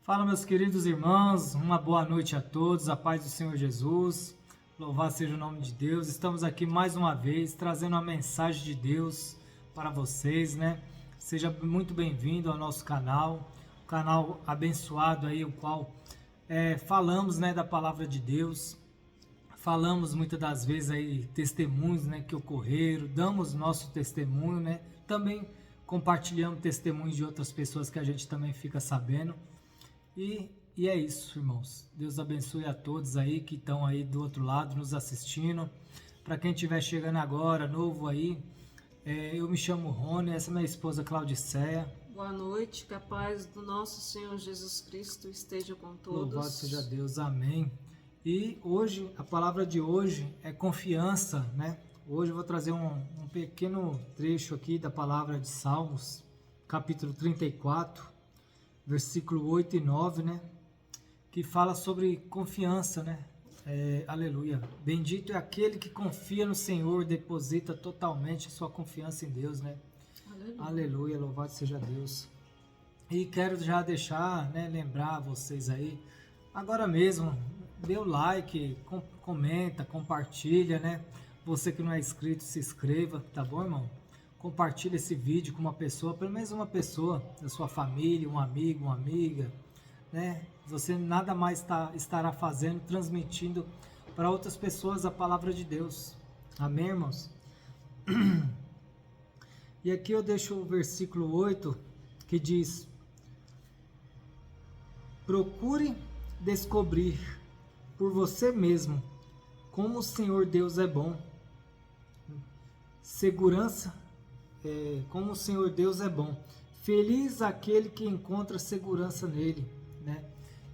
Fala, meus queridos irmãos, uma boa noite a todos, a paz do Senhor Jesus, louvado seja o nome de Deus. Estamos aqui mais uma vez trazendo uma mensagem de Deus para vocês, né? Seja muito bem-vindo ao nosso canal, canal abençoado aí, o qual falamos, né, da palavra de Deus. Falamos muitas das vezes aí testemunhos, né, que ocorreram, damos nosso testemunho, né? Também compartilhamos testemunhos de outras pessoas que a gente também fica sabendo. E é isso, irmãos. Deus abençoe a todos aí que estão aí do outro lado nos assistindo. Para quem estiver chegando agora, novo aí, eu me chamo Rony, essa é minha esposa Claudiceia. Boa noite, que a paz do nosso Senhor Jesus Cristo esteja com todos. Louvado seja Deus, amém. E hoje, a palavra de hoje é confiança, né? Hoje eu vou trazer um pequeno trecho aqui da palavra de Salmos, capítulo 34. Versículo 8 e 9, né? Que fala sobre confiança, né? Aleluia. Bendito é aquele que confia no Senhor, deposita totalmente a sua confiança em Deus, né? Aleluia. Aleluia, louvado seja Deus. E quero já deixar, né, lembrar vocês aí, agora mesmo, dê o like, comenta, compartilha, né? Você que não é inscrito, se inscreva, tá bom, irmão? Compartilhe esse vídeo com uma pessoa, pelo menos uma pessoa da sua família, um amigo, uma amiga, né? Você nada mais estará fazendo, transmitindo para outras pessoas a palavra de Deus. Amém, irmãos? E aqui eu deixo o versículo 8, que diz: procure descobrir por você mesmo como o Senhor Deus é bom. Segurança. Como o Senhor Deus é bom. Feliz aquele que encontra segurança nele, né?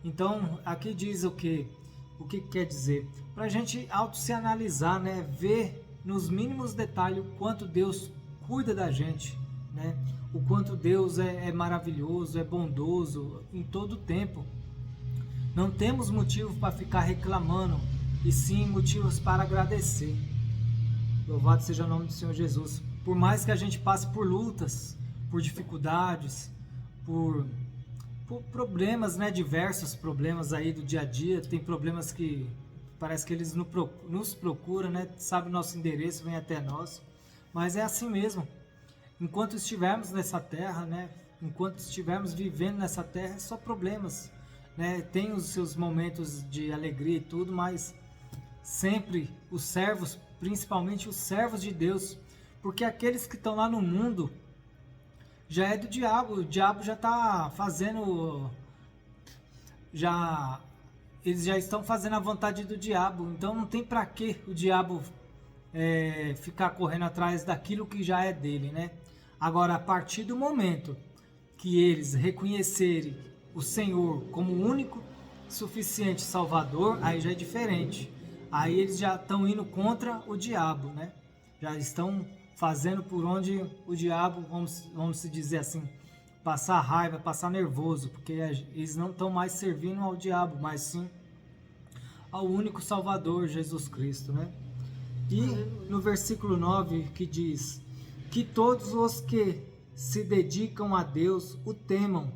Então, aqui diz o que quer dizer? Para a gente se analisar, né? Ver nos mínimos detalhes o quanto Deus cuida da gente, né? O quanto Deus é maravilhoso, é bondoso em todo o tempo. Não temos motivo para ficar reclamando, e sim motivos para agradecer. Louvado seja o nome do Senhor Jesus. Por mais que a gente passe por lutas, por dificuldades, por problemas, né, diversos problemas aí do dia a dia, tem problemas que parece que eles nos procuram, né, sabe o nosso endereço, vem até nós, mas é assim mesmo. Enquanto estivermos nessa terra, né, enquanto estivermos vivendo nessa terra, é só problemas, né, tem os seus momentos de alegria e tudo, mas sempre os servos, principalmente os servos de Deus, porque aqueles que estão lá no mundo já é do diabo, o diabo já está fazendo, eles já estão fazendo a vontade do diabo, então não tem para que o diabo ficar correndo atrás daquilo que já é dele, né? Agora, a partir do momento que eles reconhecerem o Senhor como o único suficiente Salvador, aí já é diferente, aí eles já estão indo contra o diabo, né? Já estão fazendo por onde o diabo, vamos se dizer assim, passar raiva, passar nervoso, porque eles não estão mais servindo ao diabo, mas sim ao único Salvador, Jesus Cristo, né? E no versículo 9 que diz: que todos os que se dedicam a Deus o temam,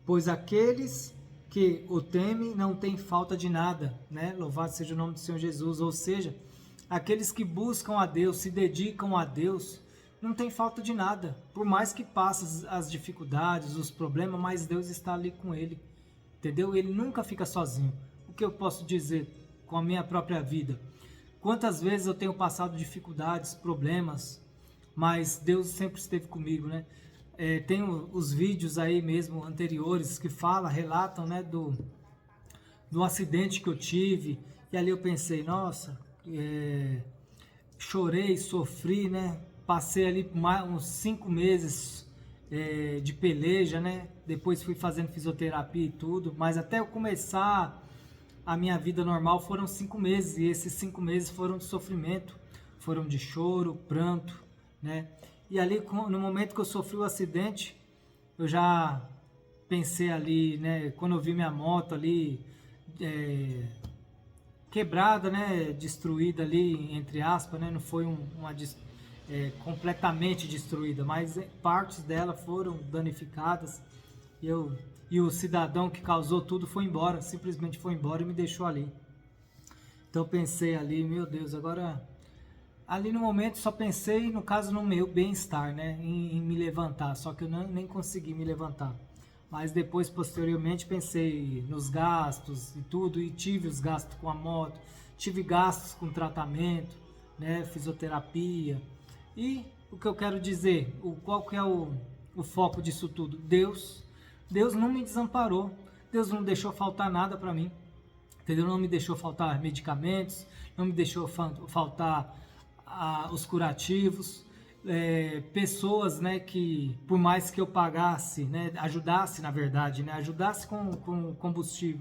pois aqueles que o temem não têm falta de nada, né? Louvado seja o nome do Senhor Jesus, ou seja, aqueles que buscam a Deus, se dedicam a Deus, não tem falta de nada. Por mais que passe as dificuldades, os problemas, mas Deus está ali com ele. Entendeu? Ele nunca fica sozinho. O que eu posso dizer com a minha própria vida? Quantas vezes eu tenho passado dificuldades, problemas, mas Deus sempre esteve comigo, né? Tem os vídeos aí mesmo anteriores que relatam, né, do acidente que eu tive. E ali eu pensei, nossa... chorei, sofri, né? Passei ali uns 5 meses de peleja, né? Depois fui fazendo fisioterapia e tudo, mas até eu começar a minha vida normal foram 5 meses, e esses 5 meses foram de sofrimento, foram de choro, pranto, né? E ali, no momento que eu sofri o acidente, eu já pensei ali, né? Quando eu vi minha moto ali quebrada, né, destruída ali, entre aspas, né, não foi completamente destruída, mas partes dela foram danificadas. E eu e o cidadão que causou tudo foi embora, simplesmente foi embora e me deixou ali. Então eu pensei ali, meu Deus, agora... Ali no momento só pensei, no caso, no meu bem-estar, né? Em me levantar, só que eu nem consegui me levantar. Mas depois, posteriormente, pensei nos gastos e tudo, e tive os gastos com a moto, tive gastos com tratamento, né? Fisioterapia. E o que eu quero dizer, qual que é o foco disso tudo? Deus não me desamparou, Deus não deixou faltar nada para mim, entendeu? Não me deixou faltar medicamentos, não me deixou faltar os curativos, pessoas, né, que por mais que eu pagasse, né, ajudasse na verdade, né, ajudasse com combustível,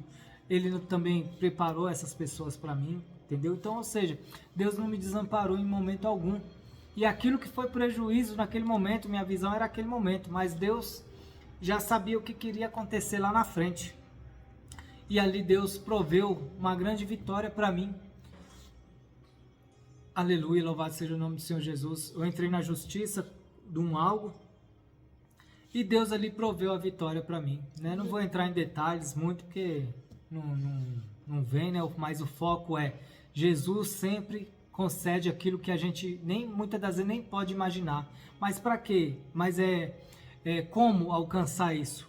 ele também preparou essas pessoas para mim, entendeu? Então, ou seja, Deus não me desamparou em momento algum. E aquilo que foi prejuízo naquele momento, minha visão era aquele momento, mas Deus já sabia o que queria acontecer lá na frente. E ali Deus proveu uma grande vitória para mim. Aleluia, louvado seja o nome do Senhor Jesus. Eu entrei na justiça de algo e Deus ali proveu a vitória para mim, né? Não vou entrar em detalhes muito porque não vem, né? Mas o foco é Jesus sempre concede aquilo que a gente muitas das vezes nem pode imaginar. Mas para quê? Mas como alcançar isso?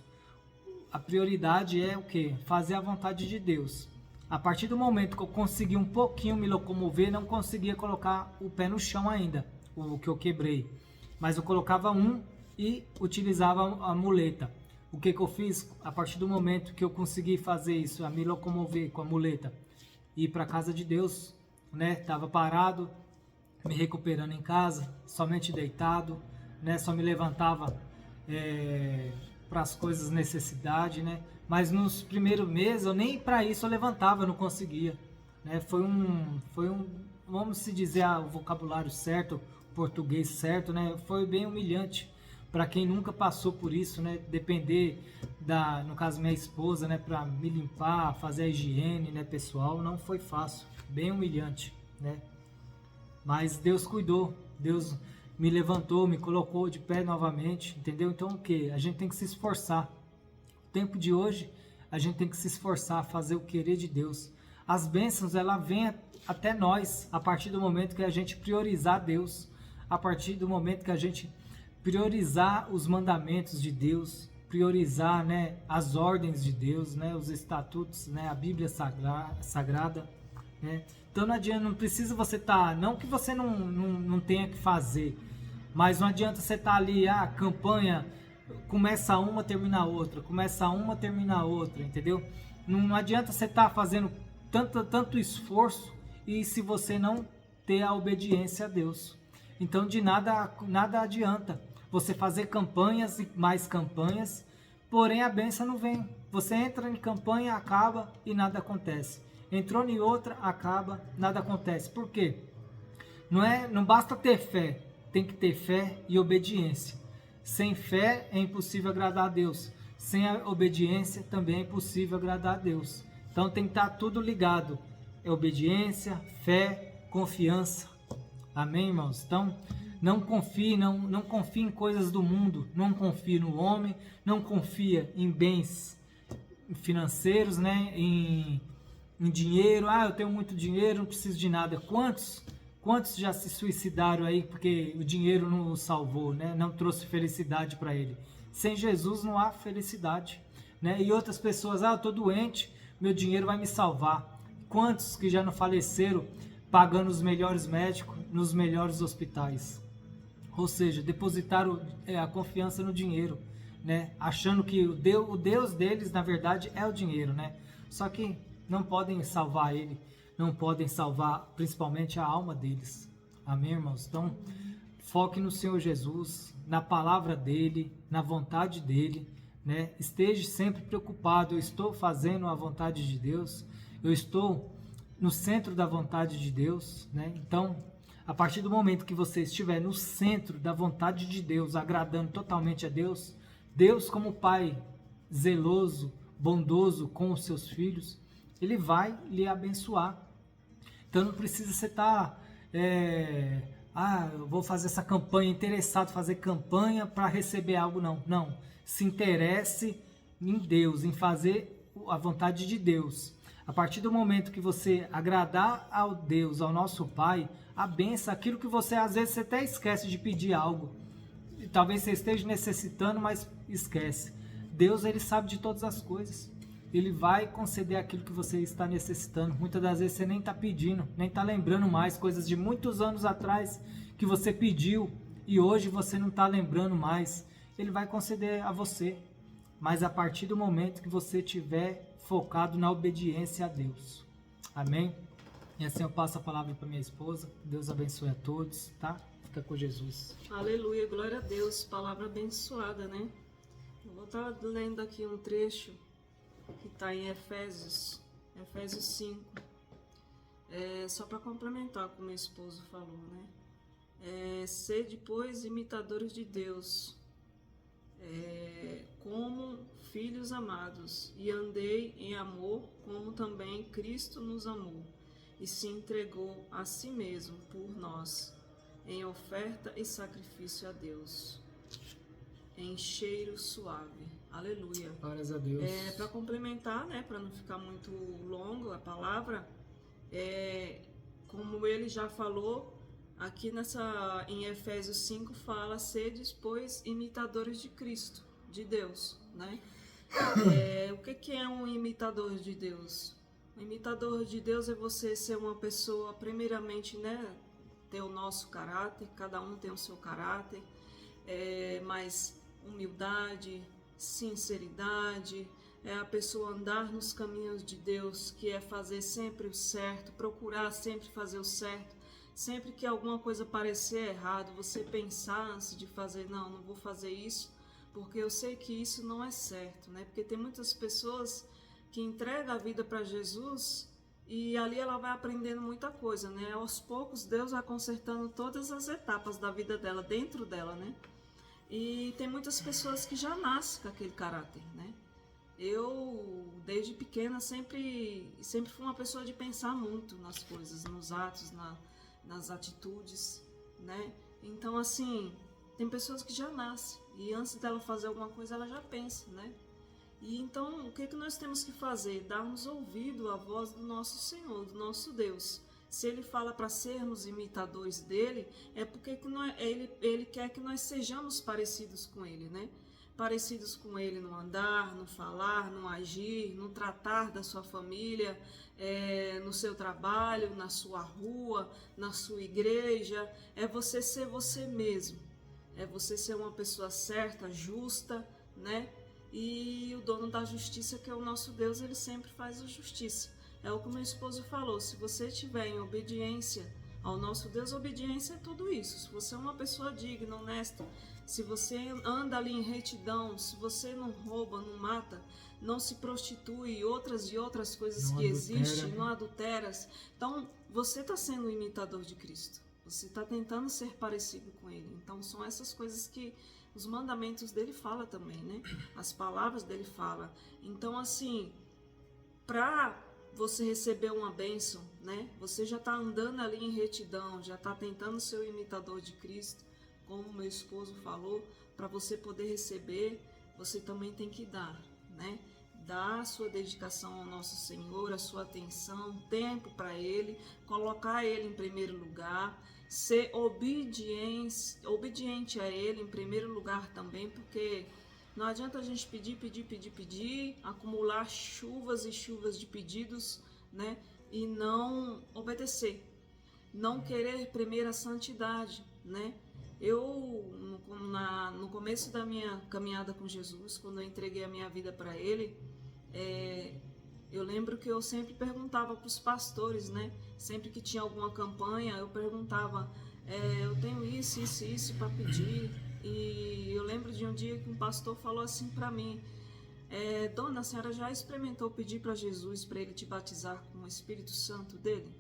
A prioridade é o quê? Fazer a vontade de Deus. A partir do momento que eu consegui um pouquinho me locomover, não conseguia colocar o pé no chão ainda, o que eu quebrei. Mas eu colocava e utilizava a muleta. O que eu fiz? A partir do momento que eu consegui fazer isso, a me locomover com a muleta, ir para a casa de Deus, né? Tava parado, me recuperando em casa, somente deitado, né? Só me levantava para as coisas necessidade, né? Mas nos primeiros meses, eu nem para isso eu levantava, eu não conseguia, né? Foi um, vamos se dizer o vocabulário certo, o português certo, né? Foi bem humilhante para quem nunca passou por isso, né? Depender no caso minha esposa, né? Para me limpar, fazer a higiene, né? Pessoal, não foi fácil, bem humilhante, né? Mas Deus cuidou, Deus me levantou, me colocou de pé novamente, entendeu? Então o que? A gente tem que se esforçar. No tempo de hoje, a gente tem que se esforçar, fazer o querer de Deus. As bênçãos, ela vem até nós, a partir do momento que a gente priorizar Deus, a partir do momento que a gente priorizar os mandamentos de Deus, priorizar, né, as ordens de Deus, né, os estatutos, né, a Bíblia sagrada, né? Então não adianta, não precisa você estar, não que você não tenha que fazer, mas não adianta você estar ali, a campanha começa uma, termina a outra, começa uma, termina a outra, entendeu? Não adianta você estar fazendo tanto esforço e se você não ter a obediência a Deus. Então de nada adianta você fazer campanhas e mais campanhas, porém a bênção não vem. Você entra em campanha, acaba e nada acontece. Entrou em outra, acaba, nada acontece. Por quê? Não basta ter fé, tem que ter fé e obediência. Sem fé é impossível agradar a Deus. Sem a obediência também é impossível agradar a Deus. Então tem que estar tudo ligado. É obediência, fé, confiança. Amém, irmãos? Então não confie em coisas do mundo. Não confie no homem. Não confia em bens financeiros, né? Em dinheiro. Eu tenho muito dinheiro, não preciso de nada. Quantos já se suicidaram aí porque o dinheiro não o salvou, né? Não trouxe felicidade para ele. Sem Jesus não há felicidade, né? E outras pessoas, eu estou doente, meu dinheiro vai me salvar. Quantos que já não faleceram pagando os melhores médicos nos melhores hospitais? Ou seja, depositaram a confiança no dinheiro, né? Achando que o Deus deles, na verdade, é o dinheiro, né? Só que não podem salvar ele. Não podem salvar principalmente a alma deles. Amém, irmãos? Então, foque no Senhor Jesus, na palavra dele, na vontade dele, né? Esteja sempre preocupado. Eu estou fazendo a vontade de Deus. Eu estou no centro da vontade de Deus, né? Então, a partir do momento que você estiver no centro da vontade de Deus, agradando totalmente a Deus, Deus como Pai zeloso, bondoso com os seus filhos, Ele vai lhe abençoar. Então não precisa você estar, eu vou fazer essa campanha, interessado em fazer campanha para receber algo, não. Não, se interesse em Deus, em fazer a vontade de Deus. A partir do momento que você agradar ao Deus, ao nosso Pai, a bênção, aquilo que você, às vezes, você até esquece de pedir algo. E talvez você esteja necessitando, mas esquece. Deus, ele sabe de todas as coisas. Ele vai conceder aquilo que você está necessitando. Muitas das vezes você nem está pedindo, nem está lembrando mais coisas de muitos anos atrás que você pediu e hoje você não está lembrando mais. Ele vai conceder a você, mas a partir do momento que você estiver focado na obediência a Deus. Amém? E assim eu passo a palavra para minha esposa. Deus abençoe a todos, tá? Fica com Jesus. Aleluia, glória a Deus, palavra abençoada, né? Eu vou estar lendo aqui um trecho que está em Efésios 5. Só para complementar o que meu esposo falou, né? Sede, pois, imitadores de Deus, como filhos amados, e andei em amor, como também Cristo nos amou, e se entregou a si mesmo por nós, em oferta e sacrifício a Deus, em cheiro suave. Aleluia. Glórias a Deus. Para complementar, né, para não ficar muito longo a palavra, como ele já falou, aqui em Efésios 5 fala, sedes, pois, imitadores de Cristo, de Deus, né? O que é um imitador de Deus? Um imitador de Deus é você ser uma pessoa, primeiramente, né, ter o nosso caráter, cada um tem o seu caráter, mas humildade, sinceridade, é a pessoa andar nos caminhos de Deus, que é fazer sempre o certo, procurar sempre fazer o certo. Sempre que alguma coisa parecer errado, você pensar antes de fazer, não vou fazer isso, porque eu sei que isso não é certo, né? Porque tem muitas pessoas que entregam a vida para Jesus e ali ela vai aprendendo muita coisa, né? Aos poucos Deus vai consertando todas as etapas da vida dela, dentro dela, né? E tem muitas pessoas que já nascem com aquele caráter, né? Eu, desde pequena, sempre fui uma pessoa de pensar muito nas coisas, nos atos, nas atitudes, né? Então, assim, tem pessoas que já nascem e antes dela fazer alguma coisa, ela já pensa, né? E então, o que nós temos que fazer? Darmos ouvido à voz do nosso Senhor, do nosso Deus. Se Ele fala para sermos imitadores dEle, é porque Ele quer que nós sejamos parecidos com Ele, né? Parecidos com Ele no andar, no falar, no agir, no tratar da sua família, no seu trabalho, na sua rua, na sua igreja. É você ser você mesmo. É você ser uma pessoa certa, justa, né? E o dono da justiça, que é o nosso Deus, ele sempre faz a justiça. É o que o meu esposo falou, se você estiver em obediência ao nosso Deus, obediência é tudo isso. Se você é uma pessoa digna, honesta, se você anda ali em retidão, se você não rouba, não mata, não se prostitui, outras coisas que existem, não adulteras, então você está sendo um imitador de Cristo. Você está tentando ser parecido com Ele. Então são essas coisas que os mandamentos dele falam também, né? As palavras dele falam. Então, assim, para você receber uma bênção, né? Você já está andando ali em retidão, já está tentando ser o imitador de Cristo, como meu esposo falou. Para você poder receber, você também tem que dar, né? Dar a sua dedicação ao nosso Senhor, a sua atenção, tempo para Ele, colocar Ele em primeiro lugar, ser obediente a Ele em primeiro lugar também, porque não adianta a gente pedir, acumular chuvas e chuvas de pedidos, né? E não obedecer, não querer primeiro a santidade, né? Eu, no começo da minha caminhada com Jesus, quando eu entreguei a minha vida para Ele, eu lembro que eu sempre perguntava para os pastores, né? Sempre que tinha alguma campanha, eu perguntava, eu tenho isso para pedir. E eu lembro de um dia que um pastor falou assim para mim, Dona, a senhora já experimentou pedir para Jesus para Ele te batizar com o Espírito Santo dele?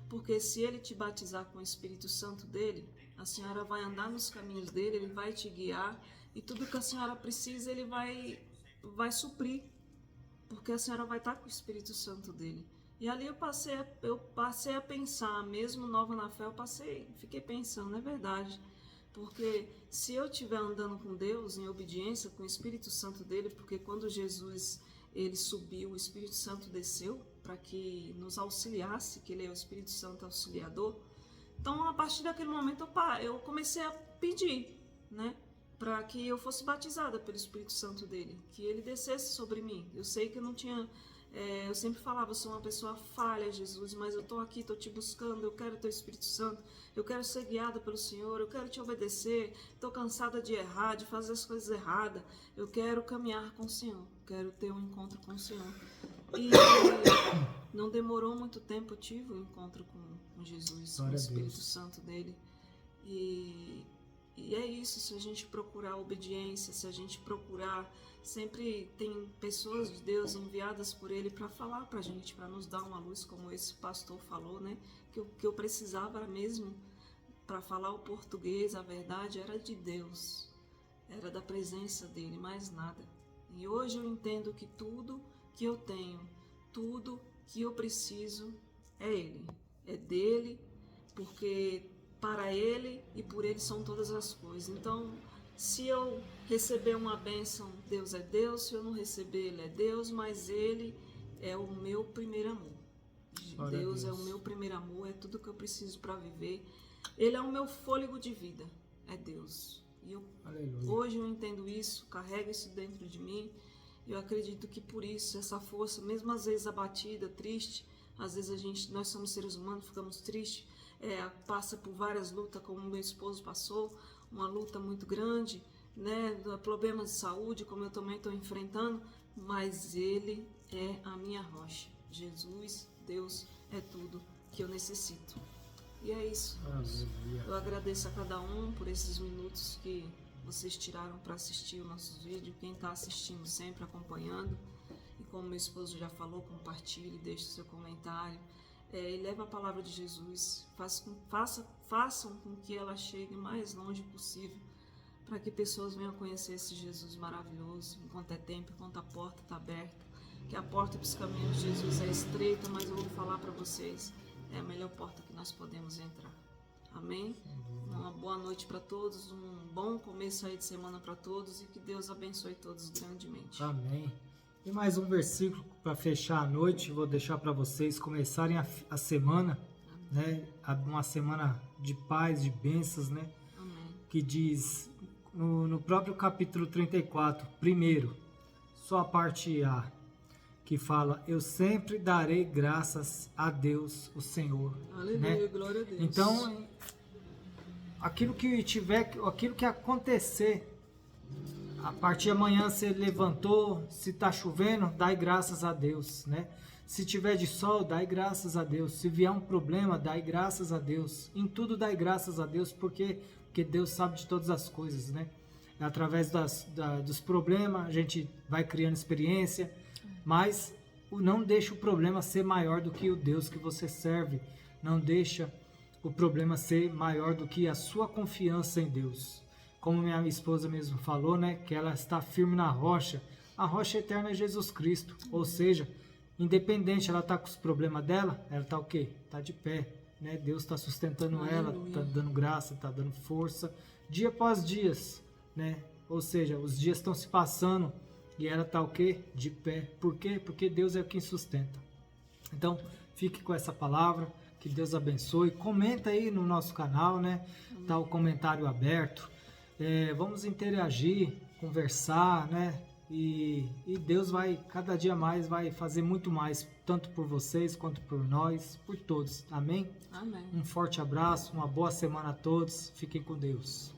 Porque se Ele te batizar com o Espírito Santo dele, a senhora vai andar nos caminhos dele, Ele vai te guiar, e tudo que a senhora precisa, Ele vai suprir, porque a senhora vai estar com o Espírito Santo dele. E ali eu passei a pensar, mesmo nova na fé, fiquei pensando, é verdade. Porque se eu estiver andando com Deus em obediência, com o Espírito Santo dele, porque quando Jesus ele subiu, o Espírito Santo desceu para que nos auxiliasse, que ele é o Espírito Santo auxiliador. Então, a partir daquele momento, eu comecei a pedir, né, para que eu fosse batizada pelo Espírito Santo dele, que ele descesse sobre mim. Eu sei que eu não tinha... eu sempre falava, eu sou uma pessoa falha, Jesus, mas eu estou aqui, estou te buscando, eu quero teu Espírito Santo, eu quero ser guiada pelo Senhor, eu quero te obedecer, estou cansada de errar, de fazer as coisas erradas, eu quero caminhar com o Senhor, quero ter um encontro com o Senhor. E não demorou muito tempo, eu tive um encontro com Jesus, com o Espírito Santo dele. E é isso, se a gente procurar obediência, se a gente procurar, sempre tem pessoas de Deus enviadas por ele para falar para a gente, para nos dar uma luz, como esse pastor falou, né? Que eu precisava mesmo, para falar o português, a verdade era de Deus, era da presença dele, mais nada. E hoje eu entendo que tudo que eu tenho, tudo que eu preciso é ele, é dele, porque para ele e por ele são todas as coisas. Então, se eu receber uma bênção, Deus é Deus, se eu não receber, ele é Deus, mas ele é o meu primeiro amor. Deus é o meu primeiro amor, é tudo que eu preciso para viver. Ele é o meu fôlego de vida, é Deus. E hoje eu entendo isso, carrego isso dentro de mim. Eu acredito que por isso, essa força, mesmo às vezes abatida, triste, às vezes nós somos seres humanos, ficamos tristes, passa por várias lutas, como meu esposo passou, uma luta muito grande, né, problemas de saúde, como eu também estou enfrentando, mas ele é a minha rocha. Jesus, Deus, é tudo que eu necessito. E é isso. Eu agradeço a cada um por esses minutos que vocês tiraram para assistir os nossos vídeos, quem está assistindo sempre, acompanhando. E como meu esposo já falou, compartilhe, deixe o seu comentário. E leve a palavra de Jesus, façam com que ela chegue mais longe possível, para que pessoas venham conhecer esse Jesus maravilhoso, enquanto é tempo, enquanto a porta está aberta. Que a porta para os caminhos de Jesus é estreita, mas eu vou falar para vocês, é a melhor porta que nós podemos entrar. Amém? Uma boa noite para todos, um bom começo aí de semana para todos e que Deus abençoe todos grandemente. Amém. E mais um versículo para fechar a noite, vou deixar para vocês começarem a semana, né? Uma semana de paz, de bênçãos, né? Amém. Que diz no próprio capítulo 34, primeiro, só a parte A, que fala, eu sempre darei graças a Deus, o Senhor. Aleluia, né? glória a Deus. Então, aquilo que acontecer, a partir de amanhã você levantou, se está chovendo, dai graças a Deus, né? Se tiver de sol, dai graças a Deus. Se vier um problema, dai graças a Deus. Em tudo dai graças a Deus, porque Deus sabe de todas as coisas, né? Através dos problemas, a gente vai criando experiência, mas não deixa o problema ser maior do que o Deus que você serve. Não deixa o problema ser maior do que a sua confiança em Deus. Como minha esposa mesmo falou, né, que ela está firme na rocha. A rocha eterna é Jesus Cristo. Ou seja, independente, ela está com os problemas dela, ela está o quê? Está de pé. Né? Deus está sustentando ela, está dando graça, está dando força, dia após dias. Né? Ou seja, os dias estão se passando e ela está o quê? De pé. Por quê? Porque Deus é quem sustenta. Então, fique com essa palavra. Que Deus abençoe. Comenta aí no nosso canal, né? Tá o comentário aberto. Vamos interagir, conversar, né? E Deus vai, cada dia mais, vai fazer muito mais, tanto por vocês, quanto por nós, por todos. Amém? Amém. Um forte abraço, uma boa semana a todos. Fiquem com Deus.